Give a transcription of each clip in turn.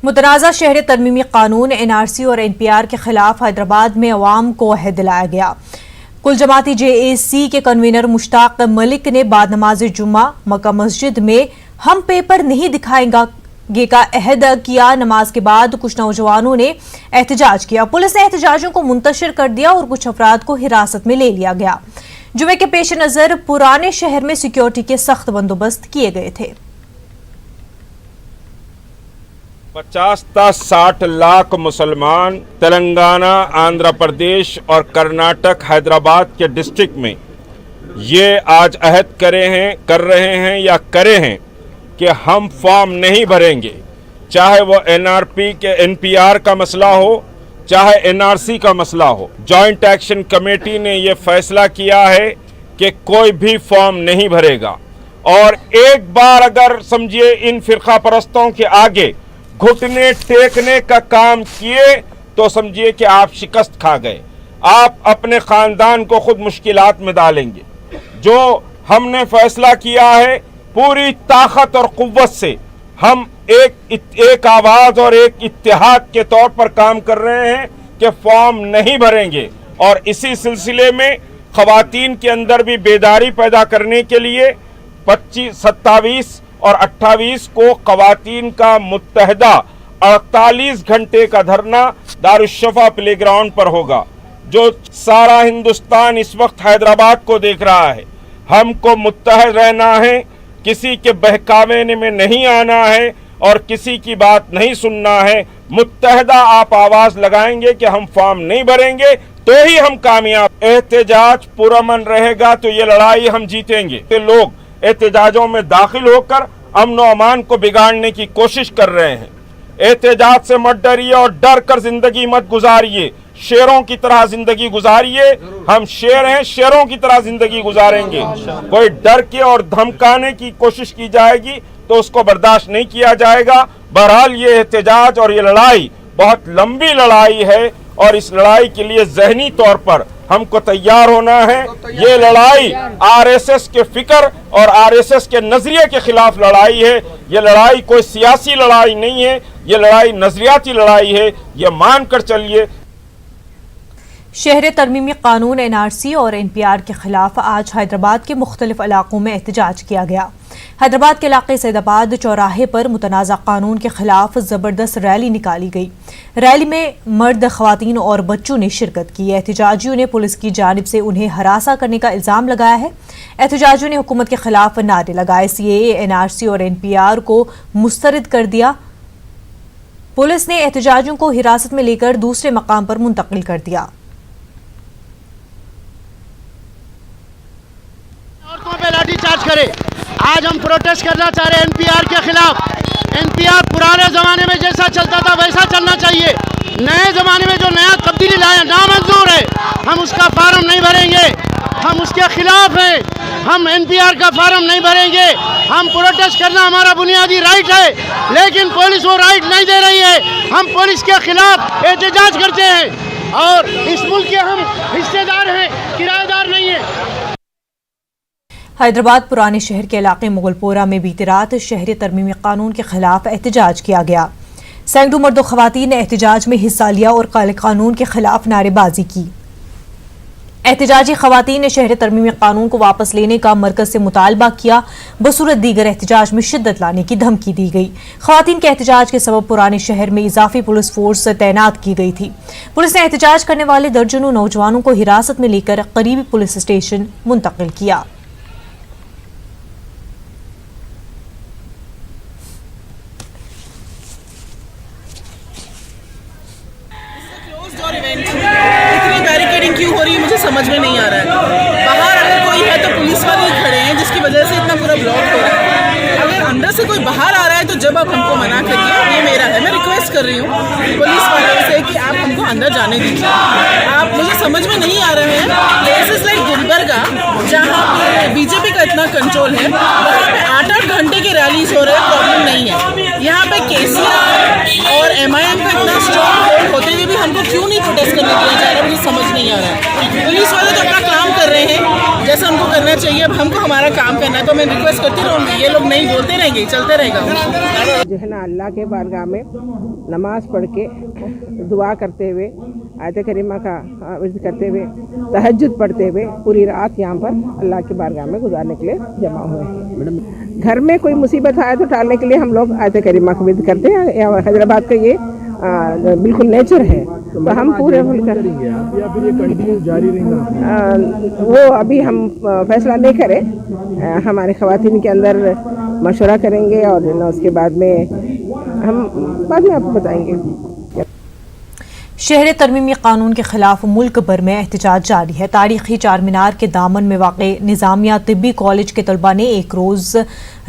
मुतनाज़ा शहर तरमीमी कानून NRC और NPR के खिलाफ हैदराबाद में अवाम को अहद दिलाया गया। कुल जमाती JAC के कन्वीनर मुश्ताक मलिक ने बाद नमाज जुम्मा मक्का मस्जिद में हम पेपर नहीं दिखाएंगे का अहद किया। नमाज के बाद कुछ नौजवानों ने एहतजाज किया। पुलिस ने एहतजाजों को मुंतशिर कर दिया और कुछ अफराद को हिरासत में ले लिया गया। जुमे के पेश नजर पुराने शहर में सिक्योरिटी के सख्त बंदोबस्त किए गए थे। 50 से 60 लाख मुसलमान तेलंगाना, आंध्र प्रदेश और कर्नाटक, हैदराबाद के डिस्ट्रिक्ट में ये आज अहद कर रहे हैं या करे हैं कि हम फॉर्म नहीं भरेंगे, चाहे वो NPR का मसला हो, चाहे NRC का मसला हो। जॉइंट एक्शन कमेटी ने ये फैसला किया है कि कोई भी फॉर्म नहीं भरेगा। और एक बार अगर समझिए इन फिरका परस्तों के आगे घुटने टेकने का काम किए तो समझिए कि आप शिकस्त खा गए, आप अपने खानदान को खुद मुश्किलात में डालेंगे। जो हमने फैसला किया है पूरी ताकत और कुव्वत से हम एक आवाज और एक इत्तेहाद के तौर पर काम कर रहे हैं कि फॉर्म नहीं भरेंगे। और इसी सिलसिले में खवातीन के अंदर भी बेदारी पैदा करने के लिए 25, 27 और 28 को खवातीन का मुत्तहदा 48 घंटे का धरना दारुश्शफा प्लेग्राउंड पर होगा। जो सारा हिंदुस्तान इस वक्त हैदराबाद को देख रहा है, हमको मुत्तहद रहना है, किसी के बहकावे में नहीं आना है और किसी की बात नहीं सुनना है। मुत्तहदा आप आवाज लगाएंगे कि हम फॉर्म नहीं भरेंगे तो ही हम कामयाब। एहतजाज पुरअमन रहेगा तो ये लड़ाई हम जीतेंगे। तो लोग एहतजाजों में दाखिल होकर अमन व अमान को बिगाड़ने की कोशिश कर रहे हैं। एहतजाज से मत डरिए और डर कर जिंदगी मत गुजारिए, शेरों की तरह जिंदगी गुजारिए। हम शेर हैं, शेरों की तरह जिंदगी गुजारेंगे। कोई डर के और धमकाने की कोशिश की जाएगी तो उसको बर्दाश्त नहीं किया जाएगा। बहरहाल ये एहतजाज और ये लड़ाई बहुत लंबी लड़ाई है और इस लड़ाई के लिए ज़हनी तौर पर हमको तैयार होना है। ये लड़ाई RSS के फिक्र और RSS के नजरिए के खिलाफ लड़ाई है। ये लड़ाई कोई सियासी लड़ाई नहीं है, ये लड़ाई नजरियाती लड़ाई है, ये मान कर चलिए। शहर तरमीमी कानून NRC और NPR के खिलाफ आज हैदराबाद के मुख्तलिफ इलाकों में एहतजाज किया गया। हैदराबाद के इलाके सैदाबाद चौराहे पर मुतनाज़ा कानून के खिलाफ जबरदस्त रैली निकाली गई। रैली में मर्द, खवातीन और बच्चों ने शिरकत की। एहतजाजियों ने पुलिस की जानिब से उन्हें हरासा करने का इल्जाम लगाया है। एहतजाजियों ने हुकूमत के खिलाफ नारे लगाए, CAA, NRC और NPR को मुस्तरद कर दिया। पुलिस ने एहतजाजियों को हिरासत में लेकर दूसरे मकाम पर मुंतकिल कर दिया। औरतों पे लाठीचार्ज करे। आज हम प्रोटेस्ट करना चाह रहे हैं NPR के खिलाफ। NPR पुराने जमाने में जैसा चलता था वैसा चलना चाहिए। नए जमाने में जो नया तब्दीली लाया नामंजूर है, हम उसका फार्म नहीं भरेंगे, हम उसके खिलाफ हैं। हम NPR का फार्म नहीं भरेंगे। हम प्रोटेस्ट करना हमारा बुनियादी राइट है, लेकिन पुलिस वो राइट नहीं दे रही है। हम पुलिस के खिलाफ एहतजाज करते हैं और इस मुल्क के हम हिस्सेदार हैं, किराएदार नहीं है। हैदराबाद पुराने शहर के इलाके मुगलपोरा में बीती रात शहरी तरमीमी कानून के खिलाफ एहतजाज किया गया। सैकड़ों मर्द और खवातीन ने एहतजाज में हिस्सा लिया और काले कानून के खिलाफ नारेबाजी की। एहतजाजी खवातीन ने शहरी तरमीमी कानून को वापस लेने का मरकज से मुतालबा किया। बसूरत दीगर एहतजाज में शिद्दत लाने की धमकी दी गई। खवातीन के एहतजाज के सबब पुराने शहर में इजाफी पुलिस फोर्स तैनात की गई थी। पुलिस ने एहतजाज करने वाले दर्जनों नौजवानों को हिरासत में लेकर करीबी पुलिस स्टेशन मुंतकिल किया। इतनी बैरिकेडिंग क्यों हो रही है मुझे समझ में नहीं आ रहा है। बाहर अगर कोई है तो पुलिस वाले ही खड़े हैं जिसकी वजह से इतना पूरा ब्लॉक हो रहा है। अगर अंदर से कोई बाहर आ रहा है तो जब आप हमको मना करिए, ये मेरा है, मैं रिक्वेस्ट कर रही हूँ पुलिस वालों से कि आप हमको अंदर जाने दीजिए। आप मुझे समझ में नहीं आ रहे हैं। प्लेसेस लाइक गुलबर्गा जहाँ बीजेपी का इतना कंट्रोल है, वहाँ पे 8-8 घंटे की रैलीज हो रहे हैं, प्रॉब्लम नहीं है। यहाँ पे KCR और MIM का इतना स्ट्रॉन्ग होल्ड होते हुए भी हमको क्यों नहीं प्रोटेस्ट करने दिया जा रहा है, मुझे समझ नहीं आ रहा है। पुलिस वाले तो अपना काम कर रहे हैं जैसा उनको करना देना चाहिए। अब हमको हमारा काम करना है, तो मैं रिक्वेस्ट करती रहूँगी, ये लोग नहीं बोलते रहेंगे, चलते रहेगा। जो है ना अल्लाह के बारगाह में नमाज पढ़ के दुआ करते हुए आयत करीमा का विज़ करते हुए तहज्जुद पढ़ते हुए पूरी रात यहाँ पर अल्लाह के बारगाह में गुजारने के लिए जमा हुए हैं। घर में कोई मुसीबत आए तो टालने के लिए हम लोग आयत करीमा का विज़ करते हैं। हैदराबाद का ये बिल्कुल नेचर है, तो हम पूरे वो अभी हम फैसला नहीं करें, हमारे ख़वातीन के अंदर मशवरा करेंगे और उसके बाद में आपको बताएंगे। शहर तरमीमी कानून के खिलाफ मुल्क भर में एहतजाज जारी है। तारीखी चार मीनार के दामन में वाक़े निज़ामिया तिब्बी कॉलेज के तलबा ने एक रोज़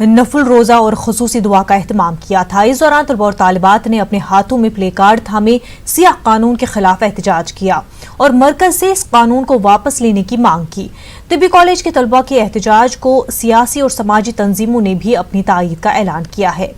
नफल रोज़ा और खुसूसी दुआ का एहतमाम किया था। इस दौरान तलबा और तालिबात ने अपने हाथों में प्ले कार्ड थामे सियाह कानून के खिलाफ एहतजाज किया और मरकज से इस कानून को वापस लेने की मांग की। तिब्बी कॉलेज के तलबा के एहतजाज को सियासी और समाजी तंजीमों ने भी अपनी तायीद का ऐलान किया है।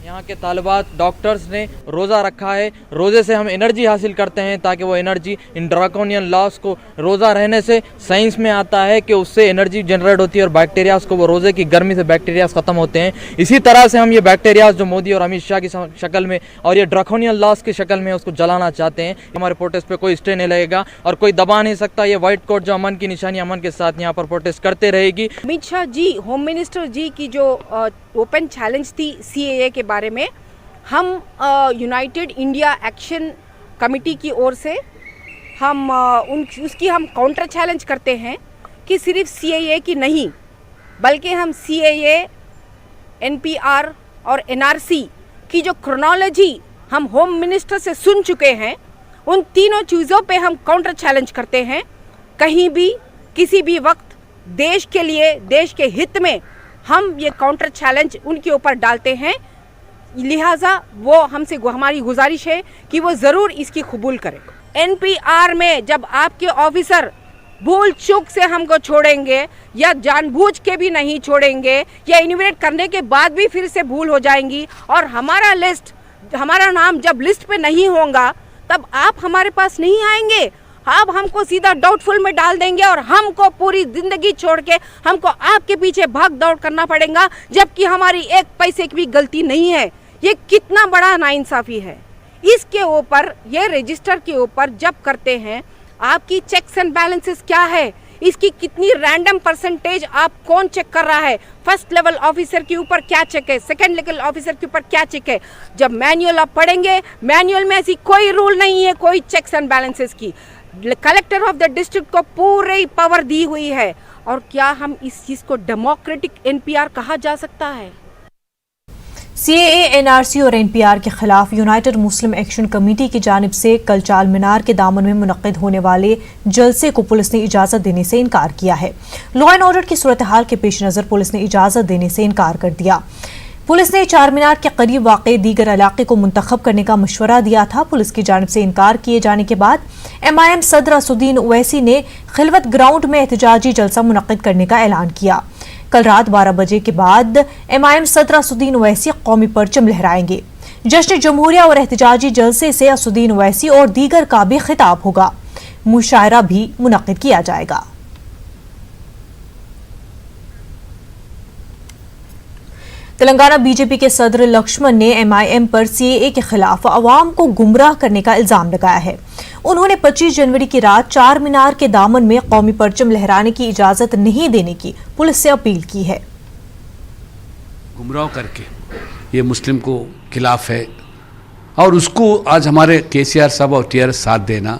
यहाँ के तालिबात डॉक्टर्स ने रोज़ा रखा है। रोज़े से हम एनर्जी हासिल करते हैं ताकि वो एनर्जी इन ड्रैकोनियन लॉस को, रोज़ा रहने से साइंस में आता है कि उससे एनर्जी जनरेट होती है और बैक्टीरियाज को, वो रोज़े की गर्मी से बैक्टीरियाज ख़त्म होते हैं। इसी तरह से हम ये बैक्टीरियाज जो मोदी और अमित शाह की शक्ल में और ये ड्रैकोनियन लॉस की शक्ल में उसको जलाना चाहते हैं। हमारे प्रोटेस्ट पे कोई स्टे नहीं लगेगा और कोई दबा नहीं सकता। ये व्हाइट कोट जो अमन की निशानी, अमन के साथ यहाँ पर प्रोटेस्ट करते रहेगी। अमित शाह जी, होम मिनिस्टर जी की जो ओपन चैलेंज थी सीएए के बारे में, हम यूनाइटेड इंडिया एक्शन कमेटी की ओर से हम उसकी हम काउंटर चैलेंज करते हैं कि सिर्फ सीएए की नहीं, बल्कि हम सीएए, एनपीआर और एनआरसी की जो क्रोनोलॉजी हम होम मिनिस्टर से सुन चुके हैं, उन तीनों चीज़ों पे हम काउंटर चैलेंज करते हैं। कहीं भी किसी भी वक्त देश के लिए, देश के हित में हम ये काउंटर चैलेंज उनके ऊपर डालते हैं। लिहाजा वो हमसे हमारी गुजारिश है कि वो ज़रूर इसकी कबूल करें। एनपीआर में जब आपके ऑफिसर भूल चूक से हमको छोड़ेंगे या जानबूझ के भी नहीं छोड़ेंगे या इन्वेट करने के बाद भी फिर से भूल हो जाएंगी और हमारा नाम जब लिस्ट पे नहीं होगा, तब आप हमारे पास नहीं आएंगे। आप हमको सीधा डाउटफुल में डाल देंगे और हमको पूरी जिंदगी छोड़ के हमको आपके पीछे भाग दौड़ करना पड़ेगा, जबकि हमारी एक पैसे की भी गलती नहीं है। ये कितना बड़ा नाइंसाफी है। इसके ऊपर, ये रजिस्टर के ऊपर जब करते हैं, आपकी चेक्स एंड बैलेंसेस क्या है, इसकी कितनी रैंडम परसेंटेज आप कौन चेक कर रहा है, फर्स्ट लेवल ऑफिसर के ऊपर क्या चेक है, सेकंड लेवल ऑफिसर के ऊपर क्या चेक है। जब मैनुअल आप पढ़ेंगे, मैनुअल में ऐसी कोई रूल नहीं है, कोई चेक्स एंड बैलेंसेस की। कलेक्टर ऑफ द डिस्ट्रिक्ट को पूरी पावर दी हुई है। और क्या हम इस चीज को डेमोक्रेटिक एनपीआर कहा जा सकता है? सीएए, एनआरसी और एनपीआर के खिलाफ यूनाइटेड मुस्लिम एक्शन कमेटी की जानिब से कल चार मीनार के दामन में मुनक्किद होने वाले जलसे को पुलिस ने इजाजत देने से इनकार किया है। लॉ एंड ऑर्डर की सूरत हाल के पेश नजर पुलिस ने इजाजत देने से इनकार कर दिया। पुलिस ने चार मीनार के करीब वाक़े दीगर इलाके को मुंतखब करने का मशवरा दिया था। पुलिस की जानिब से इनकार किए जाने के बाद एमआईएम सदर असुद्दीन ओवैसी ने खिलवत ग्राउंड में एहतजाजी जलसा मुनक्किद करने का ऐलान किया। कल रात 12 बजे के बाद एमआईएम सदर असुद्दीन ओवैसी कौमी परचम लहराएंगे। जश्न जमहूरिया और एहतजाजी जलसे से असुद्दीन ओवैसी और दीगर का भी खिताब होगा। मुशायरा भी मुनक्किद किया जाएगा। तेलंगाना बीजेपी के सदर लक्ष्मण ने एमआईएम पर सीएए के खिलाफ अवाम को गुमराह करने का इल्जाम लगाया है। उन्होंने 25 जनवरी की रात चार मीनार के दामन में कौमी परचम लहराने की इजाजत नहीं देने की पुलिस से अपील की है। गुमराह करके ये मुस्लिम को खिलाफ है और उसको आज हमारे केसीआर साहब और टीआरएस साथ देना,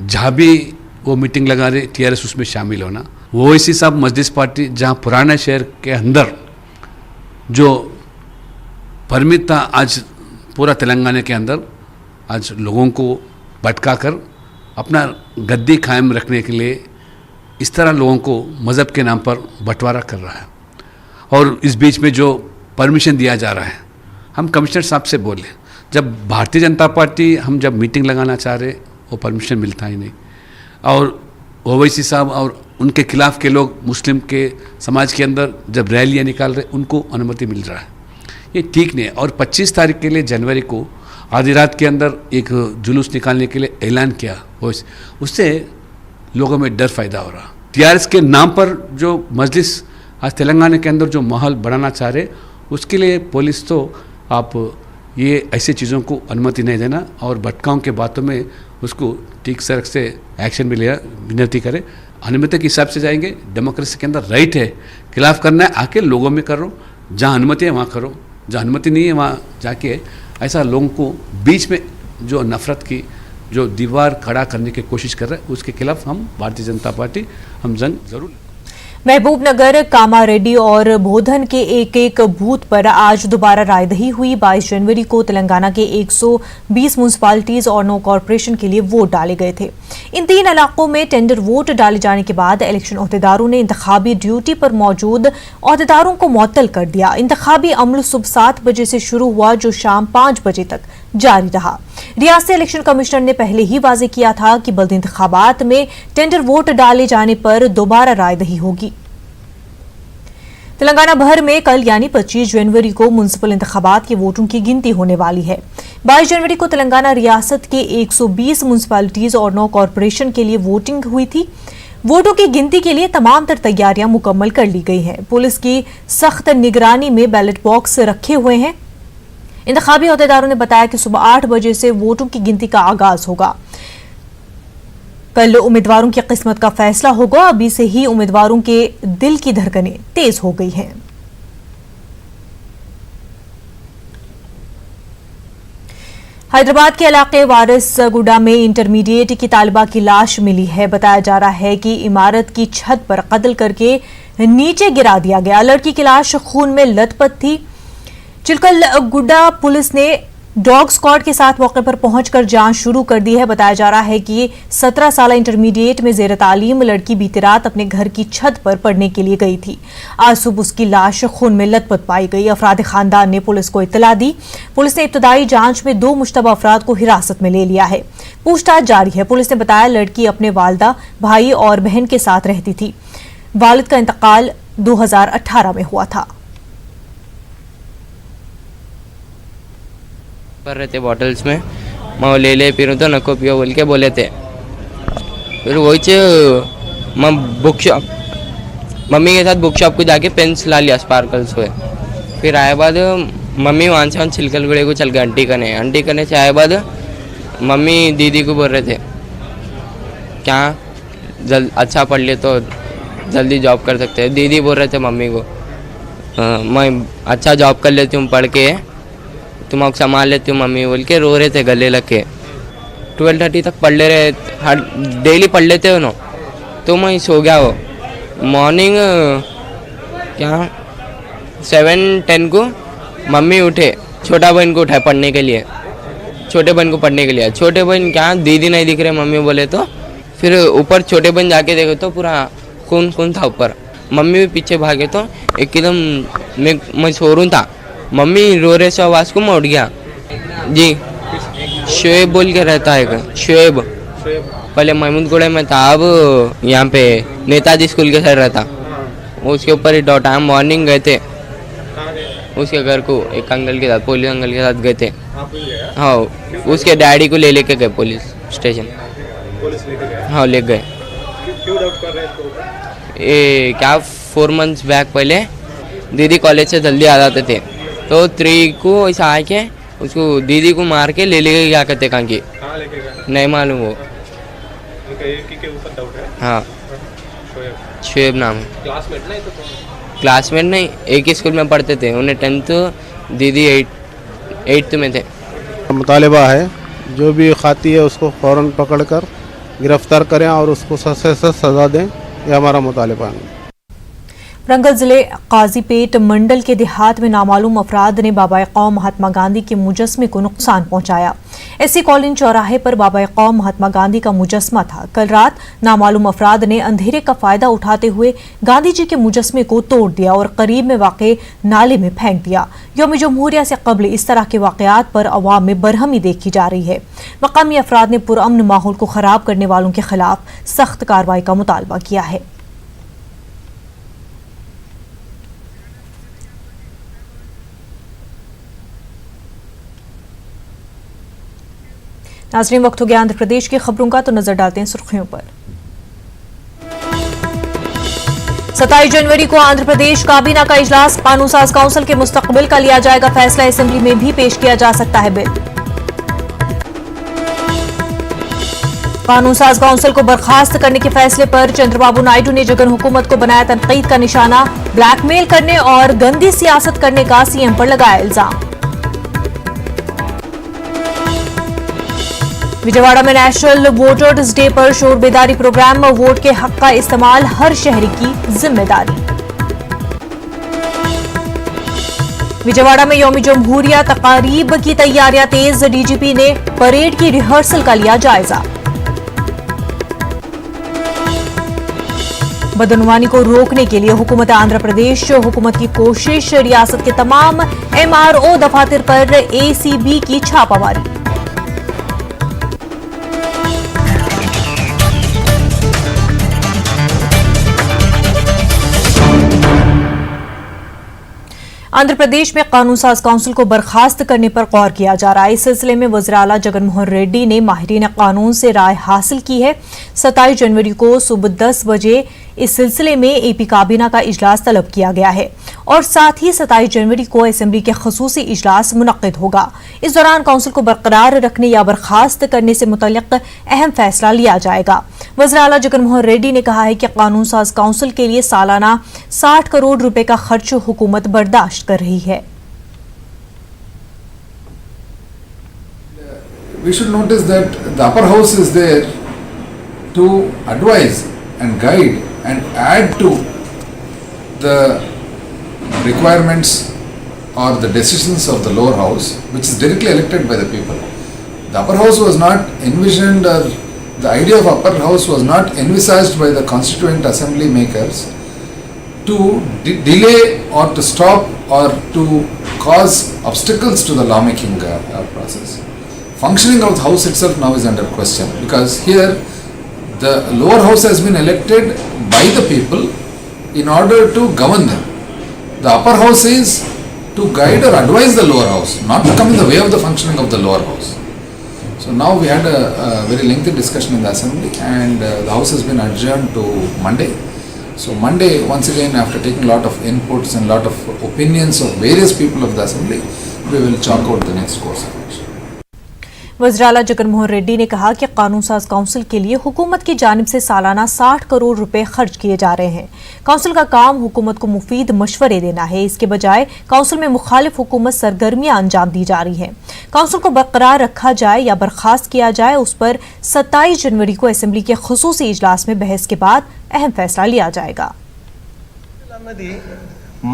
जहाँ भी वो मीटिंग लगा रहे टीआरएस उसमें शामिल होना। वो इसी साहब मजलिस पार्टी जहाँ पुराने शहर के अंदर जो परमिट था, आज पूरा तेलंगाना के अंदर आज लोगों को भटका कर अपना गद्दी कायम रखने के लिए इस तरह लोगों को मज़हब के नाम पर बंटवारा कर रहा है। और इस बीच में जो परमिशन दिया जा रहा है, हम कमिश्नर साहब से बोले, जब भारतीय जनता पार्टी हम जब मीटिंग लगाना चाह रहे वो परमिशन मिलता ही नहीं, और ओवैसी साहब और उनके खिलाफ के लोग मुस्लिम के समाज के अंदर जब रैलियाँ निकाल रहे उनको अनुमति मिल रहा है। ये ठीक नहीं है। और 25 तारीख के लिए जनवरी को आधी रात के अंदर एक जुलूस निकालने के लिए ऐलान किया, उससे लोगों में डर पैदा हो रहा। टीआरएस के नाम पर जो मजलिस आज तेलंगाना के अंदर जो माहौल बढ़ाना चाह रहे, उसके लिए पुलिस तो आप ये ऐसे चीज़ों को अनुमति नहीं देना और भटकाओं के बातों में उसको ठीक से एक्शन भी लिया विनती करे। अनुमति के हिसाब से जाएंगे। डेमोक्रेसी के अंदर राइट है, खिलाफ करना है आके लोगों में करो, जहाँ अनुमति है वहाँ करो, जहाँ अनुमति नहीं है वहाँ जाके ऐसा लोगों को बीच में जो नफरत की जो दीवार खड़ा करने की कोशिश कर रहे हैं उसके खिलाफ हम भारतीय जनता पार्टी हम जंग जरूर। महबूबनगर, कामारेड्डी और बोधन के एक एक बूथ पर आज दोबारा रायदही हुई। 22 जनवरी को तेलंगाना के 120 म्यूनिसिपैलिटीज और 9 कॉरपोरेशन के लिए वोट डाले गए थे। इन 3 इलाकों में टेंडर वोट डाले जाने के बाद इलेक्शन ओहदेदारों ने इंतखाबी ड्यूटी पर मौजूद ओहदेदारों को मुअत्तल कर दिया। इंतखाबी अमल सुबह 7 बजे से शुरू हुआ जो शाम 5 बजे तक जारी रहा। रियासती इलेक्शन कमिश्नर ने पहले ही वाज़ेह किया था कि बल्दी इंतखाबात में टेंडर वोट डाले जाने पर दोबारा रायदही होगी। तेलंगाना भर में कल यानी 25 जनवरी को म्युनिसिपल इंतखाबात के वोटों की गिनती होने वाली है। 22 जनवरी को तेलंगाना रियासत के 120 म्युनिसिपैलिटीज और 9 कॉरपोरेशन के लिए वोटिंग हुई थी। वोटों की गिनती के लिए तमाम तर तैयारियां मुकम्मल कर ली गई हैं। पुलिस की सख्त निगरानी में बैलेट बॉक्स रखे हुए हैं। इंतखाबी ओहदेदारों ने बताया कि सुबह 8 बजे से वोटों की गिनती का आगाज होगा। कल उम्मीदवारों की किस्मत का फैसला होगा। अभी से ही उम्मीदवारों के दिल की धड़कनें तेज हो गई हैं। हैदराबाद के इलाके वारिसगुडा में इंटरमीडिएट की तालिबा की लाश मिली है। बताया जा रहा है कि इमारत की छत पर कत्ल करके नीचे गिरा दिया गया। लड़की की लाश खून में लथपथ थी। चिलकलगुडा पुलिस ने डॉग स्क्वाड के साथ मौके पर पहुंचकर जांच शुरू कर दी है। बताया जा रहा है कि 17 साल इंटरमीडिएट में जेर तालीम लड़की बीती रात अपने घर की छत पर पढ़ने के लिए गई थी। आज सुबह उसकी लाश खून में लथपथ पाई गई। अफराद खानदान ने पुलिस को इत्तला दी। पुलिस ने इब्तदाई जांच में 2 मुश्तबा अफराद को हिरासत में ले लिया है। पूछताछ जारी है। पुलिस ने बताया लड़की अपने वालिदा, भाई और बहन के साथ रहती थी। वालिद का इंतकाल 2018 में हुआ था। कर रहे थे बॉटल्स में, मैं ले फिर तो नको पियो बोल के बोले थे। फिर वही मैं बुक शॉप मम्मी के साथ बुक शॉप को जाके पेन्स ला लिया स्पार्कल्स हुए। फिर आए बाद मम्मी वहाँ से चिलकलगुड़े को चल गए आंटी करने से आए बाद मम्मी दीदी को बोल रहे थे क्या अच्छा पढ़ ले तो जल्दी जॉब कर सकते हैं। दीदी बोल रहे थे मम्मी को मैं अच्छा जॉब कर लेती हूँ पढ़ के, तुम आपको संभाल लेती हूँ मम्मी बोल के रो रहे थे गले लग के। 12:30 तक पढ़ ले रहे, हर डेली पढ़ लेते हो ना। तो मैं सो गया वो। मॉर्निंग क्या 7:10 को मम्मी उठे, छोटा बहन को उठाए पढ़ने के लिए, छोटे बहन को पढ़ने के लिए। छोटे बहन क्या दीदी नहीं दिख रहे मम्मी बोले तो फिर ऊपर छोटे बहन जाके देखे तो पूरा खून था ऊपर। मम्मी भी पीछे भागे तो एकदम मैं सो रहा था। मम्मी रो रहे से आवाज़ को मैं उठ गया। जी शोएब बोल के रहता है, शोएब पहले महमूदगढ़ में था, अब यहाँ पे नेताजी स्कूल के साइड रहता। उसके ऊपर ही डॉट आया। मॉर्निंग गए थे उसके घर को, एक अंकल के साथ, पुलिस अंकल के साथ गए थे। हाँ उसके डैडी को लेके गए पुलिस स्टेशन। हाँ ले गए। ये क्या 4 मंथ्स बैक पहले दीदी कॉलेज से जल्दी आ जाते थे तो 3 को ऐसा आके उसको दीदी को मार के ले क्या करते कहाँ की नहीं मालूम वो। हाँ शोएब नाम है। क्लासमेट नहीं, एक ही स्कूल में पढ़ते थे। उन्हें 10th, दीदी 8th में थे। मुतालिबा है जो भी खाती है उसको फ़ौरन पकड़कर गिरफ्तार करें और उसको सख्त से सख्त सज़ा दें, यह हमारा मुतालिबा है। वरंगल जिले काजीपेट मंडल के देहात में नामालूम अफराद ने बाबा कौम महात्मा गांधी के मुजस्मे को नुकसान पहुंचाया। एससी कॉलोनी चौराहे पर बाबा कौम महात्मा गांधी का मुजस्मा था। कल रात नामालूम अफराद ने अंधेरे का फायदा उठाते हुए गांधी जी के मुजस्मे को तोड़ दिया और करीब में वाक़े नाले में फेंक दिया। यौम जमहूरिया से कबल इस तरह के वाक़यात पर अवाम में बरहमी देखी जा रही है। मकामी अफराद ने पुरअमन माहौल को खराब करने वालों के खिलाफ सख्त कार्रवाई का मुतालबा किया है। नाज़रीन, वक्त हो गया आंध्र प्रदेश की खबरों का, तो नजर डालते हैं सुर्खियों पर। 27 जनवरी को आंध्र प्रदेश काबीना का इजलास, कानून साज काउंसिल के मुस्तकबिल का लिया जाएगा फैसला, असेंबली में भी पेश किया जा सकता है बिल। कानून साज काउंसिल को बर्खास्त करने के फैसले पर चंद्रबाबू नायडू ने जगन हुकूमत को बनाया तनकीद का निशाना, ब्लैकमेल करने और गंदी सियासत करने का सीएम पर लगाया इल्जाम। विजयवाड़ा में नेशनल वोटर्स डे पर शोर बेदारी प्रोग्राम, वोट के हक का इस्तेमाल हर शहरी की जिम्मेदारी। विजयवाड़ा में यौम जमहूरिया तकारीब की तैयारियां तेज, डीजीपी ने परेड की रिहर्सल का लिया जायजा। बदनवानी को रोकने के लिए हुकूमत आंध्र प्रदेश हुकूमत की कोशिश, रियासत के तमाम एमआरओ दफातर पर एसीबी की छापामारी। आंध्र प्रदेश में कानून साज काउंसिल को बर्खास्त करने पर गौर किया जा रहा है। इस सिलसिले में वज़ीर आला जगन मोहन रेड्डी ने माहिरीन कानून से राय हासिल की है। 27 जनवरी को सुबह 10 बजे इस सिलसिले में एपी काबीना का इजलास तलब किया गया है और साथ ही 27 जनवरी को असेंबली के खसूसी इजलास मुनक्किद होगा। इस दौरान काउंसिल को बरकरार रखने या बर्खास्त करने से मुतल्लिक अहम फैसला लिया जाएगा। वज़ीर आला जगन मोहन रेड्डी ने कहा है कि कानून साज काउंसिल के लिए सालाना 60 करोड़ रुपए का खर्च हुकूमत बर्दाश्त कर रही है। We should notice that the upper house is there to advise and guide and add to the requirements or the decisions of the lower house, which is directly elected by the people. The upper house was not envisioned, or the idea of upper house was not envisaged by the constituent assembly makers to delay or to stop or to cause obstacles to the lawmaking process. Functioning of the house itself now is under question, because here the lower house has been elected by the people in order to govern them. The upper house is to guide or advise the lower house, not to come in the way of the functioning of the lower house. So now we had a very lengthy discussion in the assembly, and the house has been adjourned to Monday. So Monday, once again, after taking a lot of inputs and a lot of opinions of various people of the assembly, we will chalk out the next course of action. वज़ीर आला जगन मोहन रेड्डी ने कहा कि कानून साज council के लिए हुकूमत की जानिब से सालाना 60 करोड़ रुपए खर्च किए जा रहे हैं। काउंसिल का काम हुकूमत को मुफीद मशवरे देना है, इसके बजाय काउंसिल में मुखालिफ हुकूमत सरगर्मियां अंजाम दी जा रही हैं। काउंसिल को बरकरार रखा जाए या बर्खास्त किया जाए, उस पर 27 जनवरी को असेंबली के खसूसी इजलास में बहस के बाद अहम फैसला लिया जाएगा।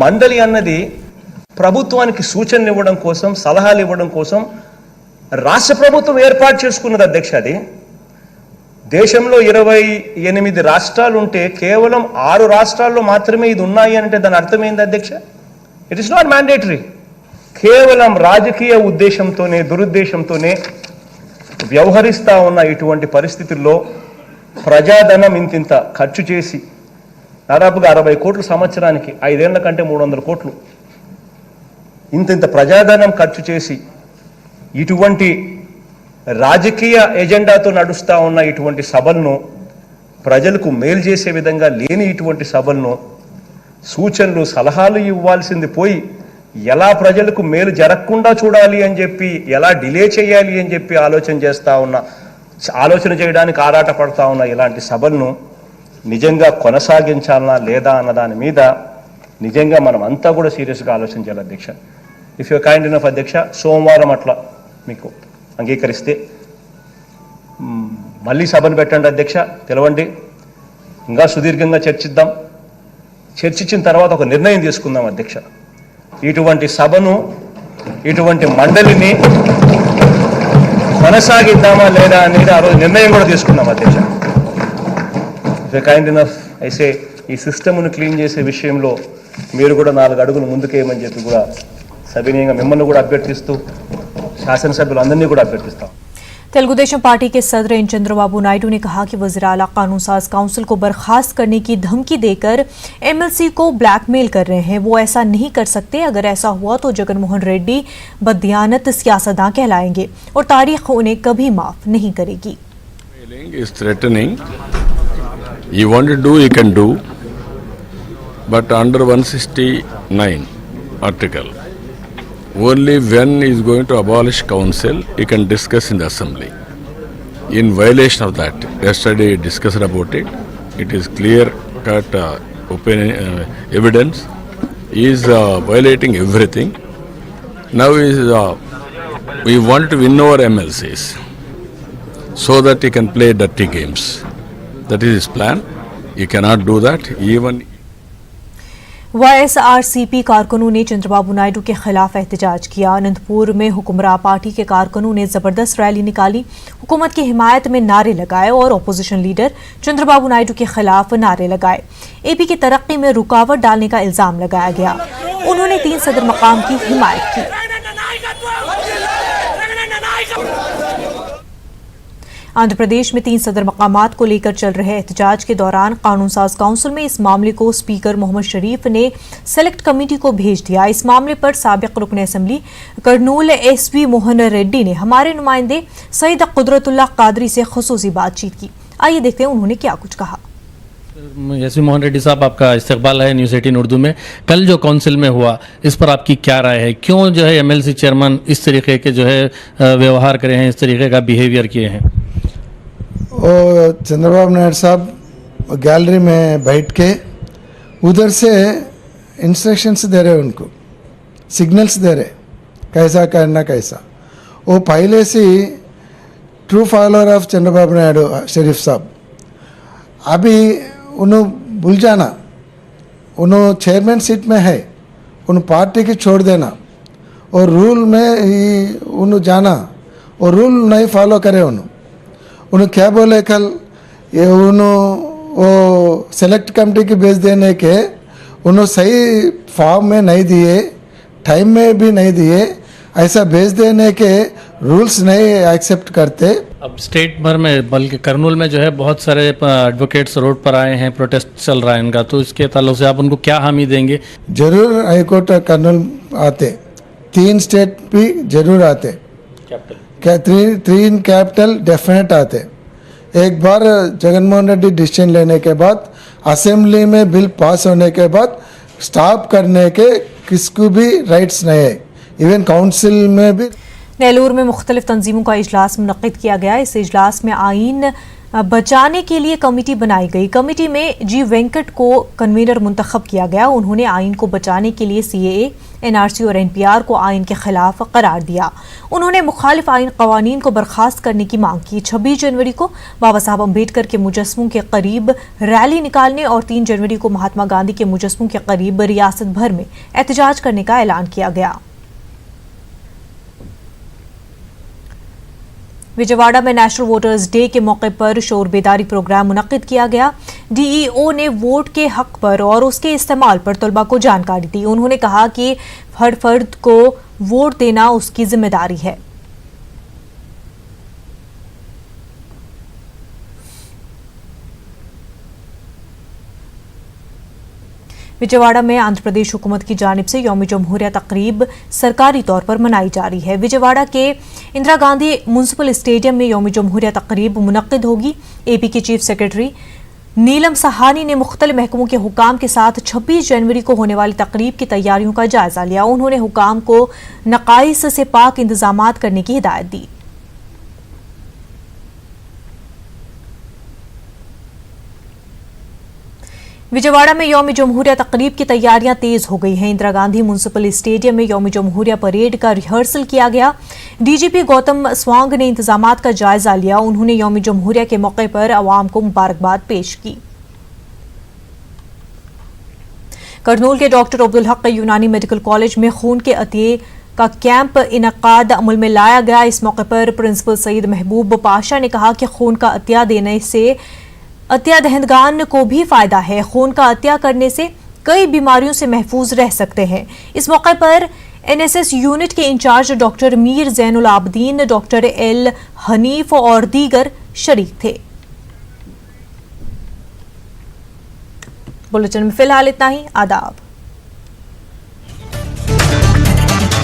మండలి అన్నది ప్రభుత్వానికి సూచనలు ఇవ్వడం కోసం, సలహాలు ఇవ్వడం కోసం రాష్ట్ర ప్రభుత్వం ఏర్పాటు చేసుకున్నది అధ్యక్ష. అది దేశంలో 28 రాష్ట్రాలు ఉంటే కేవలం 6 రాష్ట్రాల్లో మాత్రమే ఇది ఉన్నాయి అంటే దాని అర్థం ఏంది అధ్యక్ష? It is not mandatory. కేవలం రాజకీయ ఉద్దేశంతోనే, దురుద్దేశంతోనే వ్యవహరిస్తా ఉన్న ఇటువంటి పరిస్థితుల్లో ప్రజాధనం ఇంతింత ఖర్చు చేసి దాదాపుగా 60 కోట్లు సంవత్సరానికి, 5 ఏళ్ల కంటే 300 కోట్లు ఇంతింత ప్రజాధనం ఖర్చు చేసి ఇటువంటి రాజకీయ ఎజెండాతో నడుస్తూ ఉన్న ఇటువంటి సభలను, ప్రజలకు మేలు చేసే విధంగా లేని ఇటువంటి సభలను సూచనలు, సలహాలు ఇవ్వాల్సింది పోయి ఎలా ప్రజలకు మేలు జరగకుండా చూడాలి అని చెప్పి, ఎలా డిలే చేయాలి అని చెప్పి ఆలోచన చేయడానికి ఆరాట పడతా ఉన్న ఇలాంటి సభలను నిజంగా కొనసాగించాలనా లేదా అన్న దాని మీద నిజంగా మనం అంతా కూడా సీరియస్గా ఆలోచించాలి అధ్యక్ష. ఇఫ్ యూ కైండ్ ఇనఫ్ అధ్యక్ష, సోమవారం అట్లా మీకు అంగీకరిస్తే మళ్ళీ సభను పెట్టండి అధ్యక్ష, పిలవండి, ఇంకా సుదీర్ఘంగా చర్చిద్దాం. చర్చించిన తర్వాత ఒక నిర్ణయం తీసుకుందాం అధ్యక్ష. ఇటువంటి సభను, ఇటువంటి మండలిని కొనసాగిద్దామా లేదా అనేది ఆ రోజు నిర్ణయం కూడా తీసుకుందాం అధ్యక్ష. కైండ్ ఇనఫ్ అయితే ఈ సిస్టమ్ను క్లీన్ చేసే విషయంలో మీరు కూడా 4 అడుగులు ముందుకేయమని చెప్పి కూడా సవినయంగా మిమ్మల్ని కూడా అభ్యర్థిస్తూ శాసనసభ్యులందరినీ కూడా అభ్యర్థిస్తాం. तेलुगुदेशम पार्टी के सदर एन चंद्रबाबू नायडू ने कहा कि वज़ीर आला कानून साज काउंसिल को बर्खास्त करने की धमकी देकर एमएलसी को ब्लैकमेल कर रहे हैं। वो ऐसा नहीं कर सकते। अगर ऐसा हुआ तो जगन मोहन रेड्डी बददियानत सियासतदान कहलाएंगे और तारीख उन्हें कभी माफ नहीं करेगी। Is threatening. You want to do, you can do. but under 169 article, only when he is going to abolish council, he can discuss in the assembly. In violation of that, yesterday he discussed about it. It is clear-cut opinion, evidence. He is violating everything. Now we want to win over MLCs so that he can play dirty games. That is his plan. He cannot do that. Even YSRCP कारकुनों ने चंद्रबाबू नायडू के खिलाफ एहतजाज किया। अनंतपुर में हुक्मरान party के कारकुनों ने जबरदस्त रैली निकाली, हुकूमत की हिमायत में नारे लगाए और अपोजिशन लीडर चंद्रबाबू नायडू के खिलाफ नारे लगाए। एपी की तरक्की में रुकावट डालने का इल्जाम लगाया गया। उन्होंने 3 सदर मकाम की हिमायत की। आंध्र प्रदेश में 3 सदर मकामात को लेकर चल रहे एहतजाज के दौरान कानून साज काउंसिल में इस मामले को स्पीकर मोहम्मद शरीफ ने सेलेक्ट कमेटी को भेज दिया। इस मामले पर साबिक रुकन असेंबली कर्नूल SV मोहन रेड्डी ने हमारे नुमाइंदे सईद कुदरतुल्लाह कादरी से खुसूसी बातचीत की। आइए देखते हैं उन्होंने क्या कुछ कहा। SV मोहन रेड्डी साहब, आपका इस्तकबाल है न्यूज़ 18 उर्दू में। कल जो काउंसिल में हुआ, इस पर आपकी क्या राय है? क्यों जो है MLC चेयरमैन इस तरीके के जो है व्यवहार करे हैं, इस तरीके का बिहेवियर किए हैं? और चंद्रबाबू नायडू साहब गैलरी में बैठ के उधर से इंस्ट्रक्शंस दे रहे, उनको सिग्नल्स दे रहे कैसा करना कैसा। वो पहले से true follower of Chandrababu Naidu Sharif साहब। अभी उन्होंने भूल जाना, उन्होंने चेयरमैन सीट में है, उन पार्टी की छोड़ देना और रूल में ही उन्होंने जाना और रूल नहीं फॉलो करे। उन्होंने क्या बोले कल, ये उन्होंने वो सेलेक्ट कमेटी की भेज देने के उन्होंने सही फॉर्म में नहीं दिए, टाइम में भी नहीं दिए, ऐसा भेज देने के रूल्स नहीं एक्सेप्ट करते। अब स्टेट भर में बल्कि कर्नूल में जो है बहुत सारे एडवोकेट्स रोड पर आए हैं, प्रोटेस्ट चल रहा है इनका, तो इसके ताल्लुक से आप उनको क्या हामी देंगे? जरूर हाईकोर्ट कर्नूल आते, 3 स्टेट भी जरूर आते, क्या 3 कैपिटल डेफिनेट आते। एक बार जगनमोहन रेड्डी डिसीजन लेने के बाद असेंबली में बिल पास होने के बाद स्टॉप करने के किसको भी राइट्स नहीं है, इवन काउंसिल में भी। नेलोर में मुख्तलिफ तंजीमों का इजलास मुनक्किद किया गया। इस इजलास में आइन बचाने के लिए कमेटी बनाई गई। कमेटी में जी वेंकट को कन्वीनर मुंतखब किया गया। उन्होंने आइन को बचाने के लिए CAA, NRC और NPR को आइन के खिलाफ करार दिया। उन्होंने मुखालिफ आइन कवानीन को बर्खास्त करने की मांग की। 26 जनवरी को बाबा साहब अम्बेडकर के मुजस्समों के करीब रैली निकालने और 3 जनवरी को महात्मा गांधी के मुजस्समों के करीब रियासत भर में एहतजाज करने का ऐलान किया गया। विजयवाड़ा में नेशनल वोटर्स डे के मौके पर शोर बेदारी प्रोग्राम मुनक्किद किया गया। DEO ने वोट के हक पर और उसके इस्तेमाल पर तलबा को जानकारी दी। उन्होंने कहा कि हर फर्द को वोट देना उसकी जिम्मेदारी है। विजयवाड़ा में आंध्र प्रदेश हुकूमत की जानिब से यौम जमहूरिया तकरीब सरकारी तौर पर मनाई जा रही है। विजयवाड़ा के इंदिरा गांधी म्यूनसिपल स्टेडियम में यौम जमहूरिया तकरीब मुनक्किद होगी। AP की चीफ सेक्रेटरी नीलम सहानी ने मुख्तलिफ महकमों के हुकाम के साथ 26 जनवरी को होने वाली तकरीब की तैयारियों का जायजा लिया। उन्होंने हुकाम को नकाइस से पाक इंतजामात करने की हिदायत दी। विजयवाड़ा में यौम जमहूरिया तकरीब की तैयारियां तेज हो गई हैं। इंदिरा गांधी म्यूनसिपल स्टेडियम में यौम जमहूरिया परेड का रिहर्सल किया गया। DGP गौतम स्वांग ने इंतजामात का जायजा लिया। उन्होंने यौम जमहूरिया के मौके पर अवाम को मुबारकबाद पेश की। करनूल के डॉक्टर अब्दुल हक यूनानी मेडिकल कॉलेज में खून के अतिये का कैंप इनकाद अमल में लाया गया। इस मौके पर प्रिंसिपल सईद महबूब पाशा ने कहा कि खून का अतिया देने से अतिया दहंदगान को भी फायदा है। खून का अतिया करने से कई बीमारियों से महफूज रह सकते हैं। इस मौके पर NSS यूनिट के in charge doctor Mir Zainul Abdeen, doctor L Hanif और दीगर शरीक थे। बुलेटिन में फिलहाल इतना ही। आदाब।